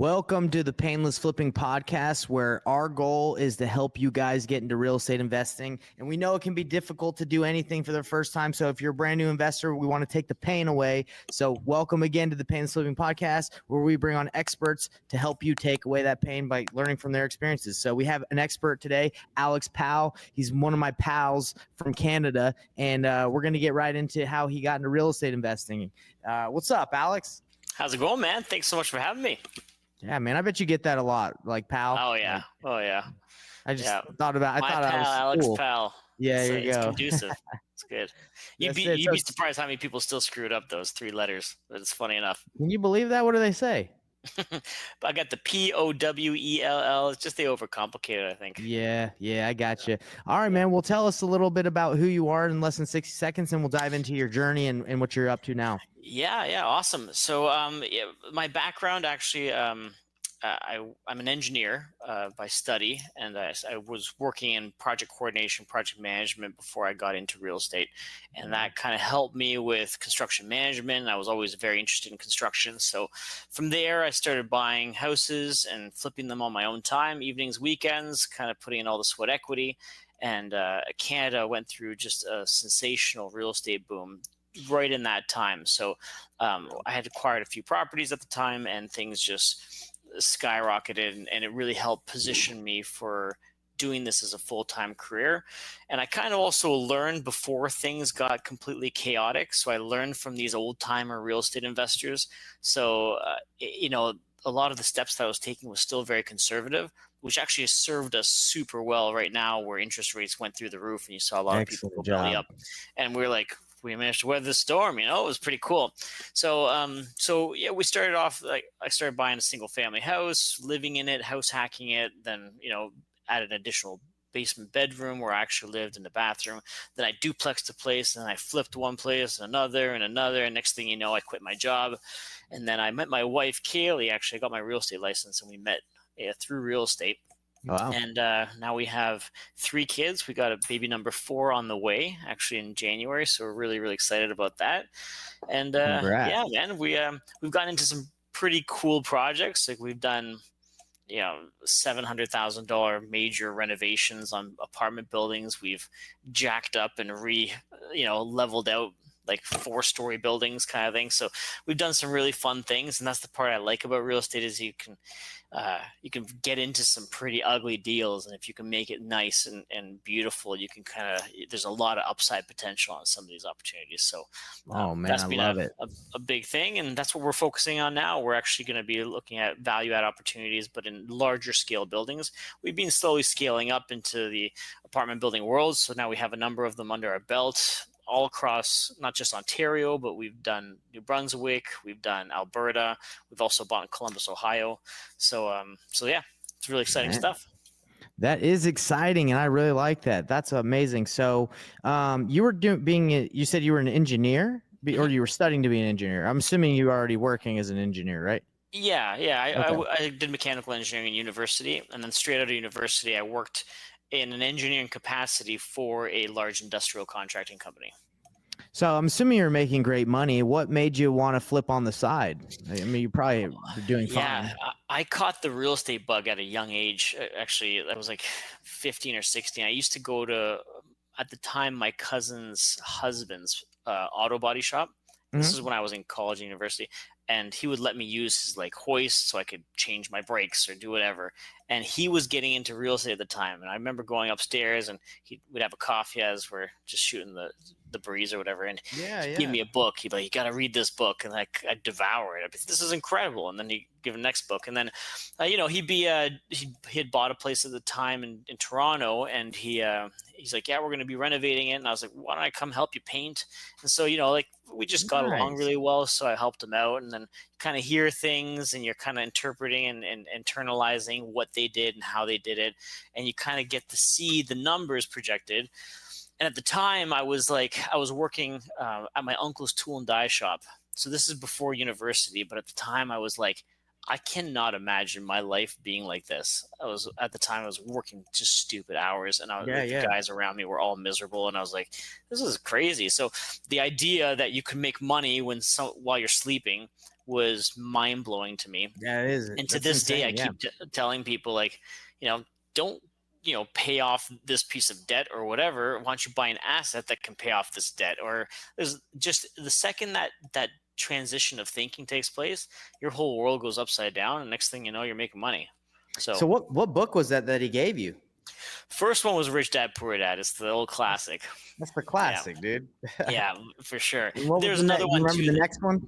Welcome to the Payneless Flipping Podcast, where our goal is to help you guys get into real estate investing. And we know it can be difficult to do anything for the first time. So if you're a brand new investor, we want to take the pain away. So welcome again to the Payneless Flipping Podcast, where we bring on experts to help you take away that pain by learning from their experiences. So we have an expert today, Alex Powell. He's one of my pals from Canada, and we're going to get right into how he got into real estate investing. What's up, Alex? How's it going, man? Thanks so much for having me. Yeah, man, I bet you get that a lot, like pal. Oh yeah, I just thought about. My thought pal, I was Alex cool. Pal. Yeah, there you go. It's conducive. It's good. You'd be surprised how many people still screwed up those three letters. But it's funny enough. Can you believe that? What do they say? I got the Powell. It's just they overcomplicated, I think. Yeah, I got you. All right, man. Well, tell us a little bit about who you are in less than 60 seconds, and we'll dive into your journey and what you're up to now. Yeah, awesome. So, my background actually. I'm an engineer by study, and I was working in project coordination, project management before I got into real estate. And that kind of helped me with construction management. I was always very interested in construction. So from there, I started buying houses and flipping them on my own time, evenings, weekends, kind of putting in all the sweat equity. And Canada went through just a sensational real estate boom right in that time. So I had acquired a few properties at the time, and things just skyrocketed, and it really helped position me for doing this as a full-time career. And I kind of also learned before things got completely chaotic. So I learned from these old-timer real estate investors. So, a lot of the steps that I was taking was still very conservative, which actually has served us super well right now, where interest rates went through the roof and you saw a lot of people go belly up. And we're like, we managed to weather the storm, it was pretty cool. So, we started off, like, I started buying a single family house, living in it, house hacking it, then, added an additional basement bedroom where I actually lived in the bathroom. Then I duplexed the place, and I flipped one place and another. And next thing you know, I quit my job. And then I met my wife, Kaylee. Actually, I got my real estate license, and we met through real estate. Wow. And now we have 3 kids. We got a baby number 4 on the way, actually in January. So we're really, really excited about that. And yeah, man, we've gotten into some pretty cool projects. Like, we've done, $700,000 major renovations on apartment buildings. We've jacked up and leveled out like 4-story buildings kind of thing. So we've done some really fun things, and that's the part I like about real estate is you can get into some pretty ugly deals, and if you can make it nice and beautiful, you can there's a lot of upside potential on some of these opportunities. So that's been a big thing, and that's what we're focusing on now. We're actually going to be looking at value add opportunities, but in larger scale buildings. We've been slowly scaling up into the apartment building world, so now we have a number of them under our belt, all across not just Ontario, but we've done New Brunswick, we've done Alberta, we've also bought in Columbus, Ohio. So yeah, it's really exciting stuff. That is exciting, and I really like that. That's amazing. So you were you said you were an engineer, or you were studying to be an engineer. I'm assuming you were already working as an engineer, right? Yeah. I did mechanical engineering in university, and then straight out of university, I worked in an engineering capacity for a large industrial contracting company. So I'm assuming you're making great money. What made you want to flip on the side? I mean, you probably were doing fine. Yeah, I caught the real estate bug at a young age. Actually, I was like 15 or 16. I used to go to, at the time, my cousin's husband's auto body shop. This is when I was in college and university. And he would let me use his hoist so I could change my brakes or do whatever. And he was getting into real estate at the time. And I remember going upstairs, and we'd have a coffee as we're just shooting the breeze or whatever. And he'd give me a book. He'd be like, you got to read this book. And I'd devour it. I'd be, this is incredible. And then he'd give the next book. And then, he had bought a place at the time in Toronto, and he's like, yeah, we're going to be renovating it. And I was like, why don't I come help you paint? And so, we just got along really well. So I helped him out, and then kind of hear things, and you're kind of interpreting and internalizing what they did and how they did it. And you kind of get to see the numbers projected. And at the time I was working at my uncle's tool and die shop. So this is before university, but at the time I was like, I cannot imagine my life being like this. At the time I was working just stupid hours, and I was Yeah, like, the yeah. guys around me were all miserable, and I was like, this is crazy. So the idea that you can make money while you're sleeping was mind blowing to me. Yeah, it is. And to That's this day, I insane. Yeah. keep telling people, like, don't, pay off this piece of debt or whatever. Why don't you buy an asset that can pay off this debt? Or there's just the second that transition of thinking takes place, your whole world goes upside down, and next thing you know, you're making money. So So what book was that he gave you? first one was Rich Dad Poor Dad. It's the old classic. That's the Yeah, classic, dude. yeah, for sure. And what was There's the another you one remember too. the next one?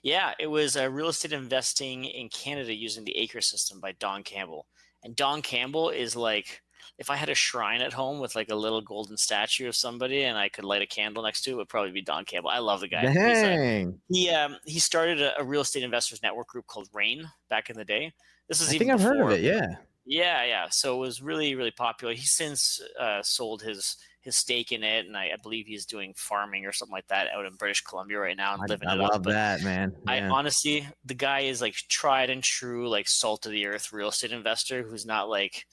Yeah, it was real estate investing in Canada using the acre system by Don Campbell. And Don Campbell is like, if I had a shrine at home with like a little golden statue of somebody and I could light a candle next to it, would probably be Don Campbell. I love the guy. Dang. He started a real estate investors network group called RAIN back in the day. This is I even think I've heard of before. it. Yeah. Yeah. So it was really, really popular. He's since sold his stake in it, and I believe he's doing farming or something like that out in British Columbia right now and living I it up. love But that, man. I Yeah. honestly, the guy is like tried and true, like salt of the earth real estate investor who's not like,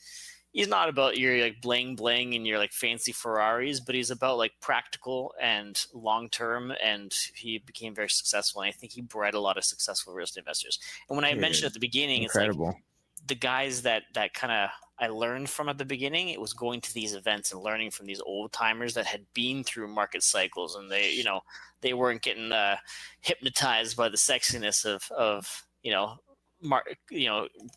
he's not about your like bling bling and your like fancy Ferraris, but he's about like practical and long term. And he became very successful. And I think he bred a lot of successful real estate investors. And when I mentioned at the beginning, Incredible. it's like the guys that kind of I learned from at the beginning, it was going to these events and learning from these old timers that had been through market cycles, and they weren't getting hypnotized by the sexiness of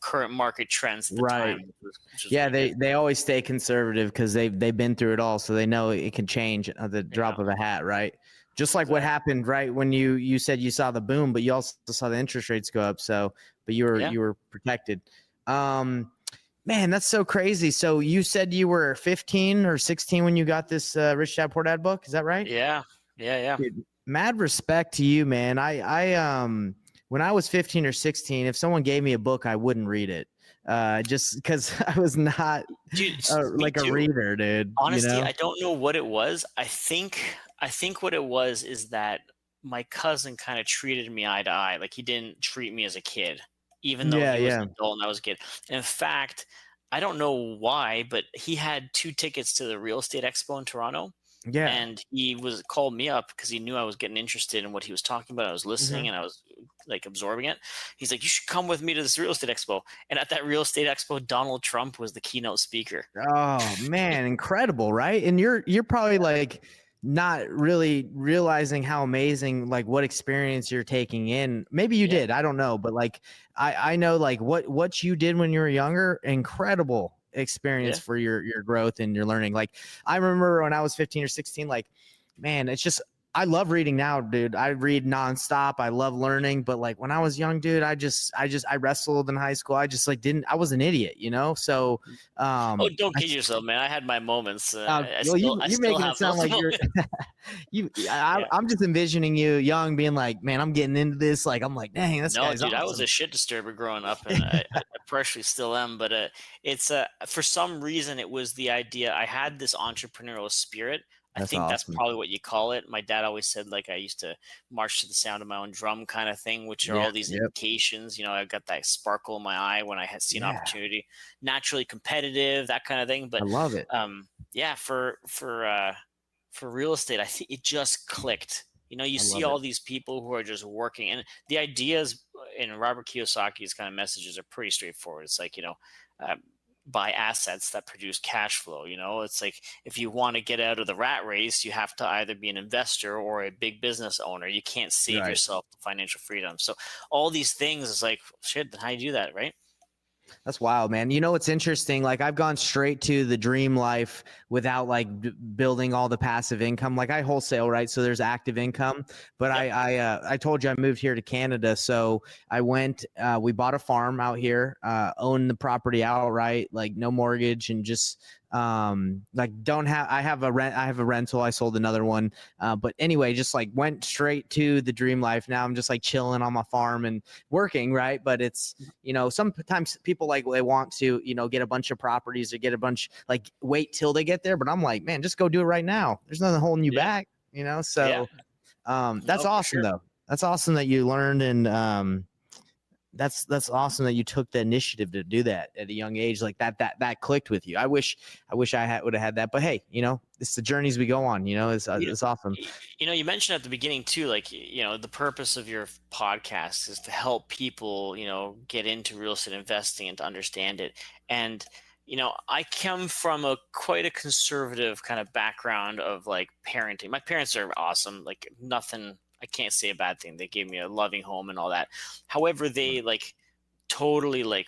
current market trends at the Right. time. Which was Yeah, really they always stay conservative because they've been through it all, so they know it can change at the drop of a hat, right? Just like what happened, right, when you said you saw the boom, but you also saw the interest rates go up. So, but you were protected. Man, that's so crazy. So you said you were 15 or 16 when you got this Rich Dad Poor Dad book. Is that right? Yeah. Dude, mad respect to you, man. I when I was 15 or 16, if someone gave me a book, I wouldn't read it. Just because I was not like a reader, dude. Honestly, I don't know what it was. I think what it was is that my cousin kind of treated me eye to eye. Like he didn't treat me as a kid, even though he was an adult and I was a kid. And in fact, I don't know why, but he had 2 tickets to the real estate expo in Toronto. Yeah. And he called me up because he knew I was getting interested in what he was talking about. I was listening and I was like absorbing it. He's like, you should come with me to this real estate expo. And at that real estate expo, Donald Trump was the keynote speaker. Oh man, incredible, right? And you're probably like not really realizing how amazing, like what experience you're taking in. Maybe you did, I don't know, but like I know like what you did when you were younger, incredible experience for your growth and your learning. Like I remember when I was 15 or 16, like, man, it's just, I love reading now, dude. I read nonstop. I love learning. But like when I was young, dude, I wrestled in high school. I just like I was an idiot, So, don't kid yourself, man. I had my moments. You're making it sound like you're, I'm just envisioning you young being like, man, I'm getting into this. Like, I'm like, dang, this guy's awesome. I was a shit disturber growing up, and I partially still am. But it's for some reason, it was the idea. I had this entrepreneurial spirit. I think that's probably what you call it. My dad always said, like, I used to march to the sound of my own drum kind of thing, which are all these indications. I've got that sparkle in my eye when I had seen opportunity, naturally competitive, that kind of thing. But I love it. For real estate, I think it just clicked. You see all these people who are just working, and the ideas in Robert Kiyosaki's kind of messages are pretty straightforward. It's like, buy assets that produce cash flow. It's like, if you want to get out of the rat race, you have to either be an investor or a big business owner. You can't save yourself financial freedom. So all these things is like, shit, then how do you do that, right? That's wild, man. It's interesting. Like I've gone straight to the dream life without like building all the passive income. Like I wholesale, right? So there's active income, but I told you I moved here to Canada. So I went, we bought a farm out here, owned the property outright, like no mortgage, and just like I have a rental. I sold another one. But anyway, just like went straight to the dream life. Now I'm just like chilling on my farm and working. Right. But it's, sometimes people like they want to, get a bunch of properties or get a bunch, like wait till they get there. But I'm like, man, just go do it right now. There's nothing holding you back, So that's awesome though. That's awesome that you learned and, That's awesome that you took the initiative to do that at a young age. Like that clicked with you. I wish I would have had that, but hey, it's the journeys we go on, it's awesome. You mentioned at the beginning too, like, the purpose of your podcast is to help people, get into real estate investing and to understand it. And, I come from quite a conservative kind of background of like parenting. My parents are awesome. Like nothing, I can't say a bad thing. They gave me a loving home and all that. However, they like totally like,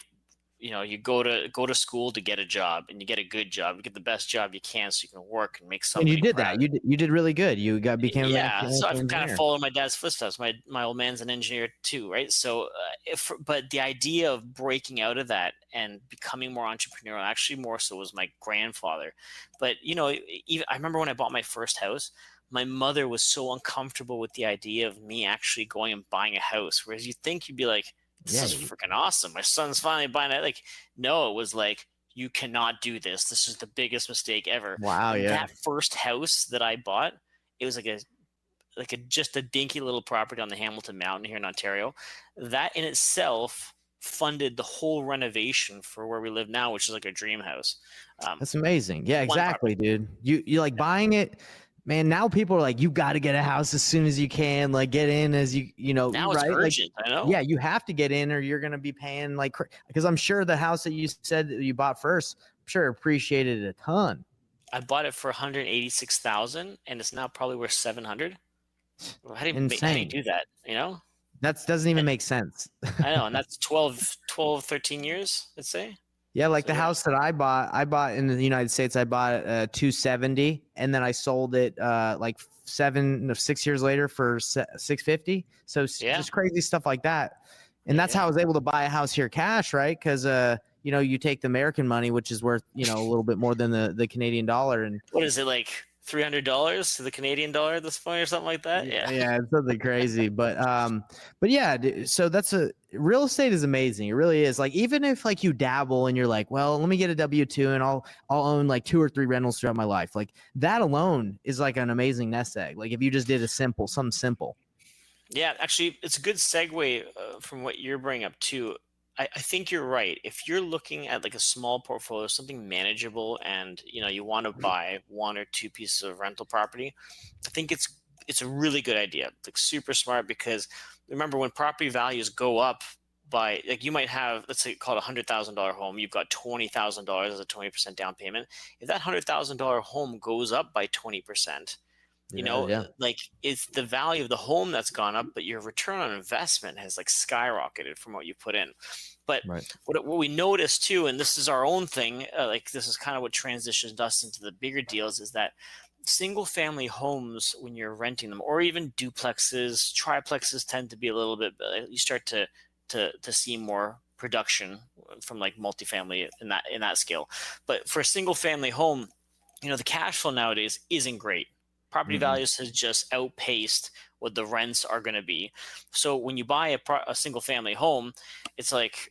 you go to school to get a job, and you get a good job, you get the best job you can so you can work and make somebody And you did proud. that. You did really good. You became a So I've mechanical kind of engineer. followed my dad's footsteps. My old man's an engineer too, right? So, but the idea of breaking out of that and becoming more entrepreneurial, actually more so, was my grandfather. But even I remember when I bought my first house, my mother was so uncomfortable with the idea of me actually going and buying a house. Whereas you'd be like, this is freaking awesome. My son's finally buying it. Like, no, it was like, you cannot do this. This is the biggest mistake ever. Wow. And Yeah. that first house that I bought, it was just a dinky little property on the Hamilton Mountain here in Ontario. That in itself funded the whole renovation for where we live now, which is like a dream house. That's amazing. Yeah, exactly, dude. You like buying it. Man, now people are like, you got to get a house as soon as you can, like get in as now it's right? urgent. Like, I know. yeah, you have to get in or you're going to be paying because I'm sure the house that you said that you bought first, I'm sure appreciated a ton. I bought it for $186,000 and it's now probably worth $700,000. How do you do that? That doesn't even make sense. I know. And that's 12, 13 years, let's say. Yeah, like the house that I bought in the United States, I bought it 270, and then I sold it like 6 years later for 650. So just crazy stuff like that. And that's how I was able to buy a house here cash, right? Because you take the American money, which is worth a little bit more than the Canadian dollar. And what is it, like $300 to the Canadian dollar at this point or something like that? Yeah, it's something crazy. But yeah, so real estate is amazing. It really is. Like, even if like you dabble and you're like, well, let me get a W-2 and I'll own like 2 or 3 rentals throughout my life. Like that alone is like an amazing nest egg. Like if you just did something simple. Yeah, actually, it's a good segue from what you're bringing up too. I think you're right. If you're looking at like a small portfolio, something manageable, and you want to buy 1 or 2 pieces of rental property, I think it's a really good idea. Like super smart, because remember, when property values go up by, like, you might have, let's say, call it $100,000 home, you've got $20,000 as a 20% down payment. If that $100,000 home goes up by 20%, like, it's the value of the home that's gone up, but your return on investment has like skyrocketed from what you put in. But what we notice too, and this is our own thing, like this is kind of what transitions us into the bigger deals, is that single family homes, when you're renting them, or even duplexes, triplexes, tend to be a little bit, you start to see more production from like multifamily in that scale. But for a single family home, the cash flow nowadays isn't great. Property values has just outpaced what the rents are going to be. So when you buy a single family home, it's like,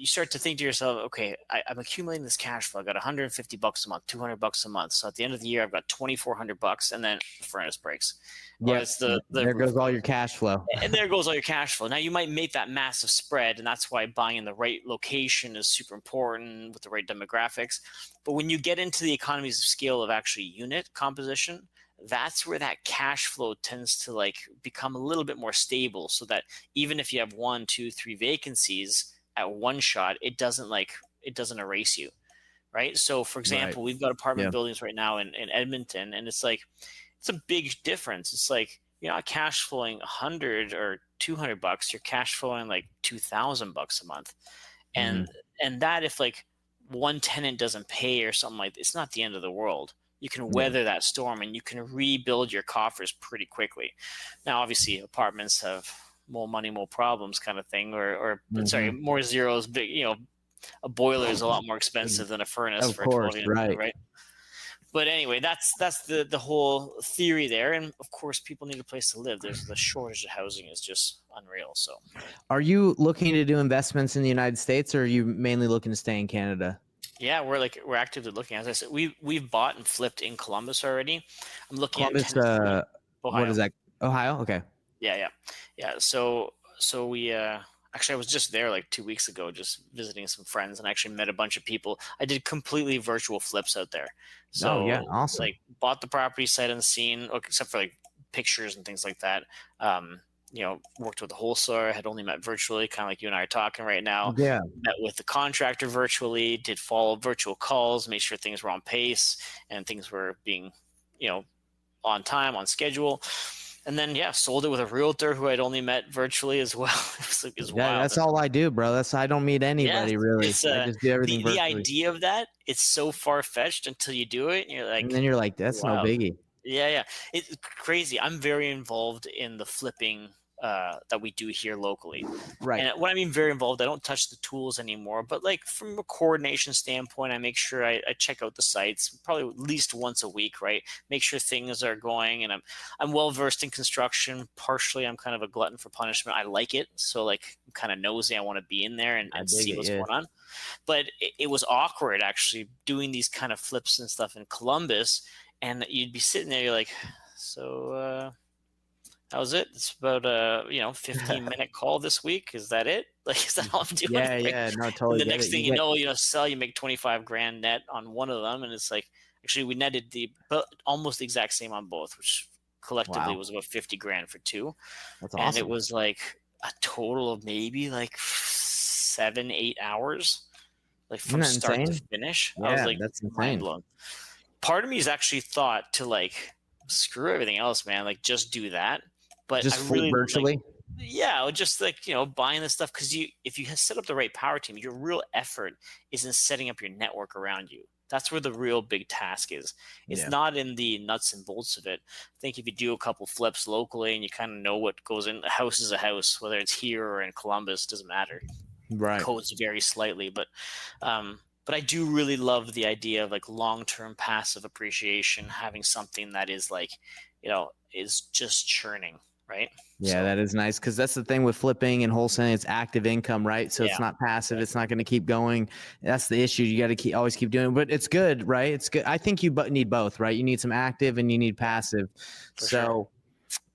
you start to think to yourself, okay, I'm accumulating this cash flow. I got $150 a month, $200 a month. So at the end of the year, I've got $2,400, and then the furnace breaks. Yeah, there goes all your cash flow. And there goes all your cash flow. Now, you might make that massive spread, and that's why buying in the right location is super important with the right demographics. But when you get into the economies of scale of actually unit composition, that's where that cash flow tends to like become a little bit more stable, so that even if you have 1, 2, 3 vacancies at one shot, it doesn't erase you, right? So for example, we've got apartment buildings right now in Edmonton, and it's like, it's a big difference. It's like, you're not cash flowing $100 or $200, you're cash flowing like $2,000 a month. And that, if like one tenant doesn't pay or something, like, it's not the end of the world. You can weather that storm, and you can rebuild your coffers pretty quickly. Now, obviously, apartments have more money, more problems kind of thing, or more zeros. Big, a boiler is a lot more expensive than a furnace for a 12-unit, right? But anyway, that's the whole theory there. And of course, people need a place to live. There's the shortage of housing is just unreal. So, are you looking to do investments in the United States, or are you mainly looking to stay in Canada? Yeah, we're actively looking. As I said, we've bought and flipped in Columbus already. I'm looking Columbus, at Ohio. What is that? Ohio? Okay. Yeah. So so we actually, I was just there like 2 weeks ago, just visiting some friends, and I actually met a bunch of people. I did completely virtual flips out there. Oh yeah, So awesome. like bought the property sight unseen, except for like pictures and things like that. Um, worked with the wholesaler, had only met virtually, kind of like you and I are talking right now. Yeah. Met with the contractor virtually, did follow virtual calls, made sure things were on pace and things were being, you know, on time, on schedule. And then, yeah, sold it with a realtor who I'd only met virtually as well. It was wild. That's all I do, bro. I don't meet Yeah, anybody really. it's I just do everything the virtually. idea of that, it's so far fetched until you do it, and you're And like, then you're like, that's no wild. biggie. Yeah, yeah. It's crazy. I'm very involved in the flipping that we do here locally. Right. And when I mean very involved, I don't touch the tools anymore. But like from a coordination standpoint, I make sure I check out the sites probably at least once a week, right? Make sure things are going. And I'm well versed in construction. Partially, I'm kind of a glutton for punishment. I like it. So like I'm kind of nosy. I want to be in there I and dig see it, what's yeah. going on. But it was awkward actually doing these kind of flips and stuff in Columbus. And you'd be sitting there, you're like, so that was it. It's about 15-minute call this week. Is that it? Like, is that all I'm doing? Yeah, Like, yeah, no, and totally the get next it. thing You get you make 25 grand net on one of them, and it's like actually we netted almost the exact same on both, which collectively wow, was about 50 grand for two, that's and it awesome. was like a total of maybe like 7-8 hours, like Isn't from that start to insane? finish. I was Yeah, like that's mind insane. blown. Part of me has actually thought to like screw everything else, man. Like just do that. But I Just flip really like, virtually. yeah, just like buying this stuff because if you set up the right power team, your real effort is in setting up your network around you. That's where the real big task is. It's Yeah. not in the nuts and bolts of it. I think if you do a couple flips locally and you kind of know what goes in, a house is a house, whether it's here or in Columbus, doesn't matter. Right. Codes vary slightly, but I do really love the idea of like long-term passive appreciation, having something that is like, is just churning, right? Yeah, So that is nice because that's the thing with flipping and wholesaling. It's active income, right? So it's yeah, not passive. It's exactly. not going to keep going. That's the issue. You got to always keep doing it, but it's good, right? It's good. I think you need both, right? You need some active and you need Yeah, passive. for sure.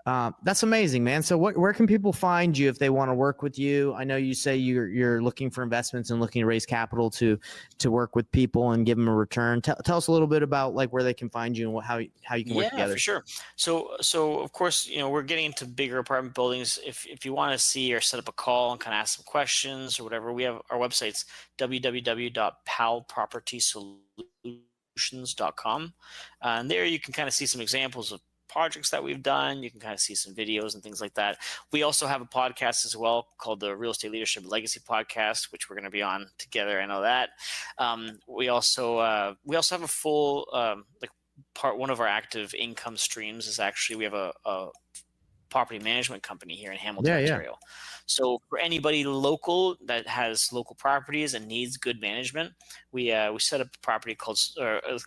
So that's amazing, man. So where can people find you if they want to work with you? I know you say you're looking for investments and looking to raise capital to work with people and give them a return. Tell us a little bit about like where they can find you and how you can work Yeah, together. for sure. So of course, we're getting into bigger apartment buildings. If you want to see or set up a call and kind of ask some questions or whatever, we have our website's www.palpropertysolutions.com. And there you can kind of see some examples of projects that we've done. You can kind of see some videos and things like that. We also have a podcast as well called the Real Estate Leadership Legacy Podcast, which we're going to be on together. I know that. We also have a full one of our active income streams is actually we have a property management company here in Hamilton, Yeah, yeah. Ontario. So for anybody local that has local properties and needs good management, we set up a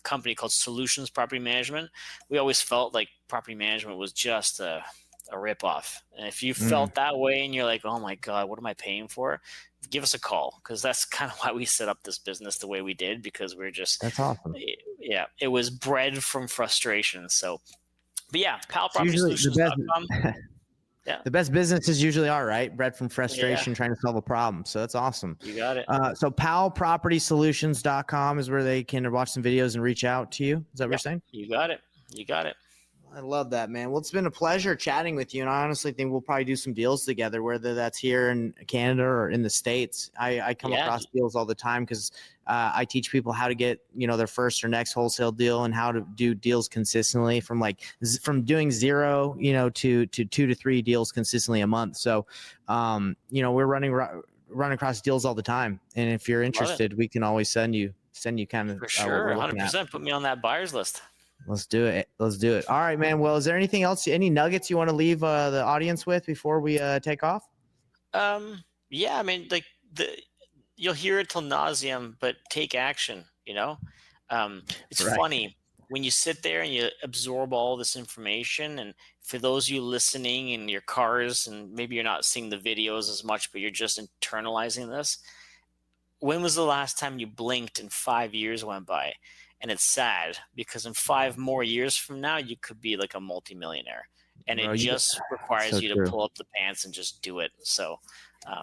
company called Solutions Property Management. We always felt like property management was just a ripoff. And if you Mm, felt that way and you're like, oh my God, what am I paying for? Give us a call because that's kind of why we set up this business the way we did because we're just, that's awesome. yeah, it was bred from frustration. So, but yeah, It's usually the best. palpropertysolutions.com. Yeah. The best businesses usually are, right? Bred from Yeah. frustration, trying to solve a problem. So that's awesome. You got it. So palpropertysolutions.com is where they can watch some videos and reach out to you. Is that what you're Yep. saying? You got it. You got it. I love that, man. Well, it's been a pleasure chatting with you. And I honestly think we'll probably do some deals together, whether that's here in Canada or in the States. I come Yeah. across deals all the time because I teach people how to get, their first or next wholesale deal and how to do deals consistently from doing zero, to 2 to 3 deals consistently a month. So, we're running across deals all the time. And if you're Love it. interested, we can always send you kind of For what sure. we're looking at. 100%. Put me on that buyer's list. Let's do it. Let's do it. All right, man. Well, is there anything else, any nuggets you want to leave the audience with before we take off? Yeah, I mean, like you'll hear it till nauseum, but take action, it's Right. funny when you sit there and you absorb all this information. And for those of you listening in your cars, and maybe you're not seeing the videos as much, but you're just internalizing this. When was the last time you blinked and 5 years went by? And it's sad because in 5 more years from now, you could be like a multimillionaire. and Bro, it just requires so you to true. pull up the pants and just do it. So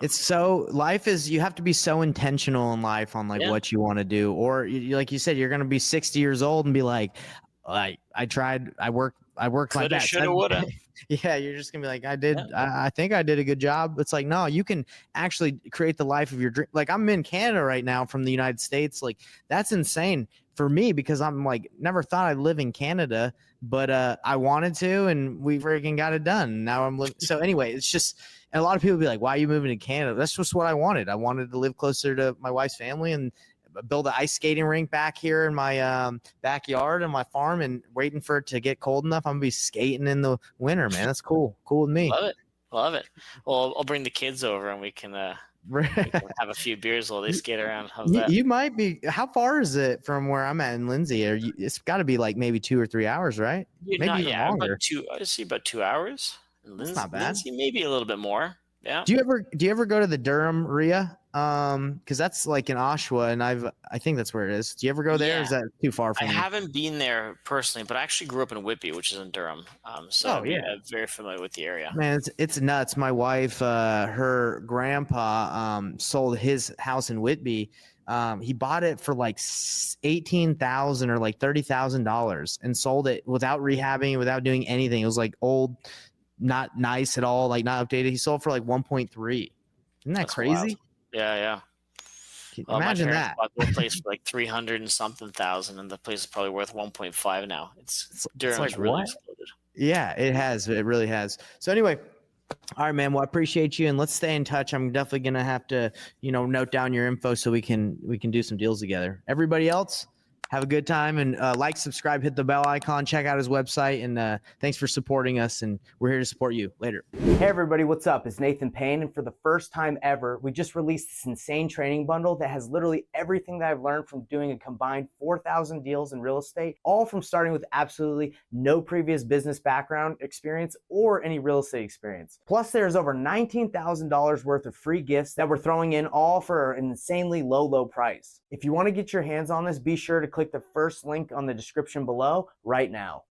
It's so life is you have to be so intentional in life on like yeah, what you want to do, or like you said, you're gonna be 60 years old and be like, I tried, I worked my coulda, best. shoulda, woulda. Yeah, you're just gonna be like, Yeah, I think I did a good job. It's like, no, you can actually create the life of your dream. Like I'm in Canada right now from the United States. Like that's insane for me because I'm like never thought I'd live in Canada, but I wanted to, and we freaking got it done. Now I'm living. So anyway, it's just. And a lot of people be like, why are you moving to Canada? That's just what I wanted. I wanted to live closer to my wife's family and build an ice skating rink back here in my backyard and my farm and waiting for it to get cold enough. I'm going to be skating in the winter, man. That's cool. Cool with me. love it, love it. Well, I'll bring the kids over and we can have a few beers while they skate around. How's that? You might be. How far is it from where I'm at in Lindsay? It's got to be like maybe 2 or 3 hours, right? Maybe even longer. I see about 2 hours. That's not bad. Lindsay, maybe a little bit more. Yeah. Do you ever go to the Durham RIA? Because that's like in Oshawa, and I think that's where it is. Do you ever go there? Yeah. Or is that too far from I you? haven't been there personally, but I actually grew up in Whitby, which is in Durham. So I'm very familiar with the area. Man, it's nuts. My wife, her grandpa, sold his house in Whitby. He bought it for like $18,000 or like $30,000 and sold it without rehabbing, without doing anything. It was like old, not nice at all, like not updated. He sold for like 1.3. Isn't that That's crazy? wild. Yeah. Well, imagine my that. bought the place for like 300 and something thousand, and the place is probably worth 1.5 now. Durham's like, really what? exploded. Yeah, it has. It really has. So anyway, all right, man. Well, I appreciate you, and let's stay in touch. I'm definitely gonna have to, note down your info so we can do some deals together. Everybody else, have a good time and like, subscribe, hit the bell icon, check out his website, and thanks for supporting us. And we're here to support you later. Hey everybody, what's up? It's Nathan Payne, and for the first time ever, we just released this insane training bundle that has literally everything that I've learned from doing a combined 4,000 deals in real estate, all from starting with absolutely no previous business background experience or any real estate experience. Plus, there's over $19,000 worth of free gifts that we're throwing in, all for an insanely low price. If you want to get your hands on this, be sure to click the first link on the description below right now.